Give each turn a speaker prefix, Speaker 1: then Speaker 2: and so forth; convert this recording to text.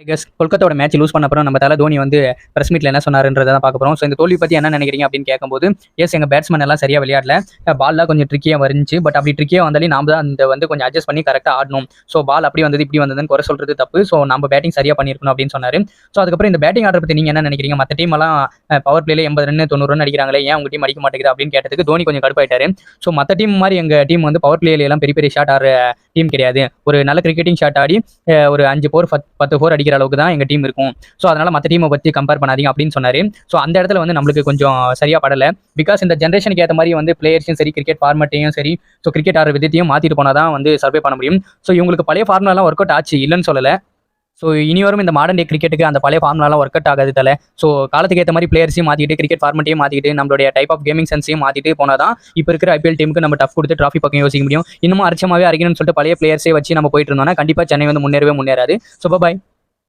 Speaker 1: கொல்கத்தாவோட match loose பண்ண அப்புறம் நம்ம தலை தோனி வந்து பிரஸ் மீட்ல என்ன சொன்னாருன்றதை தான் பார்க்க போறோம். ஸோ இந்த தோல்வி பத்தி என்ன நினைக்கிறீங்க அப்படின்னு கேட்கும்போது, எங்க பேட்ஸ்மேன் எல்லாம் சரியா விளையாடல, பால்லாம் கொஞ்சம் ட்ரிக்கியா வந்துச்சு. பட் அப்படி ட்ரிக்கியா வந்தாலும் நாம தான் அந்த வந்து கொஞ்சம் அட்ஜஸ்ட் பண்ணி கரெக்டாக ஆடணும். ஸோ பால் அப்படி வந்தது இப்படி வந்ததுன்னு குறை சொல்றது தப்பு. ஸோ நம்ம பேட்டிங் சரியா பண்ணியிருக்கணும் அப்படின்னு சொன்னாரு. ஸோ அதுக்கப்புறம் இந்த பேட்டிங் ஆர்டர் பத்தி நீங்க என்ன நினைக்கிறீங்க? மற்ற டீம் எல்லாம் பவர் பிளேல 80 ரன் 90 ரன் அடிக்கிறாங்களே, ஏன் உங்க டீம் அடிக்க மாட்டேங்குது அப்படின்னு கேட்டதுக்கு தோனி கொஞ்சம் கடுப்பாயிட்டாரு. ஸோ மற்ற டீம் மாதிரி எங்க டீம் வந்து பவர் பிளேல எல்லாம் பெரிய பெரிய ஷாட் ஆடுற டீம் கிடையாது. ஒரு நல்ல கிரிக்கெட்டிங் ஷாட் ஆடி ஒரு 5 4 10 4 அடிக்கிற அளவுக்கு தான் எங்க டீம் இருக்கும். ஸோ அதனால மற்ற டீமை பற்றி கம்பேர் பண்ணாதீங்க அப்படின்னு சொன்னாரு. ஸோ அந்த இடத்துல வந்து நம்மளுக்கு கொஞ்சம் சரியா படலை. பிகாஸ் இந்த ஜென்ரேஷனுக்கு ஏற்ற மாதிரி வந்து பிளேயர்ஸும் சரி, கிரிக்கெட் ஃபார்மேட்டையும் சரி, ஸோ கிரிக்கெட் ஆடுற விதத்தையும் மாற்றிட்டு போனால் தான் வந்து சர்வே பண்ண முடியும். ஸோ இவங்களுக்கு பழைய ஃபார்முலாலாம் ஒர்க் அவுட் ஆச்சு, இல்லைன்னு சொல்லலை. ஸோ இனி வரும் இந்த மாடர்ன் டே கிரிக்கெட்டுக்கு அந்த பழைய ஃபார்முலாலாம் ஒர்க் அவுட் ஆகாது தலை. ஸோ காலத்துக்கு ஏற்ற மாதிரி பிளேயர்ஸையும் மாற்றிட்டு, கிரிக்கெட் ஃபார்மேட்டையும் மாற்றிட்டு, நம்மளுடைய டைப் ஆஃப் கேமிங் சென்ஸையும் மாற்றிட்டு போனால் தான் இப்போ இருக்கிற ஐபிஎல் டீமுக்கு நம்ம டஃப் கொடுத்து ட்ராஃபி பக்கம் யோசிக்க முடியும். இன்னமும் அரிச்சமாகவே அரைக்கணும்னு சொல்லிட்டு பழைய பிளேயர்ஸே வச்சு நம்ம போயிட்டு இருந்தோம்னா கண்டிப்பாக சென்னை வந்து முன்னேறவே முன்னேறாது. So bye.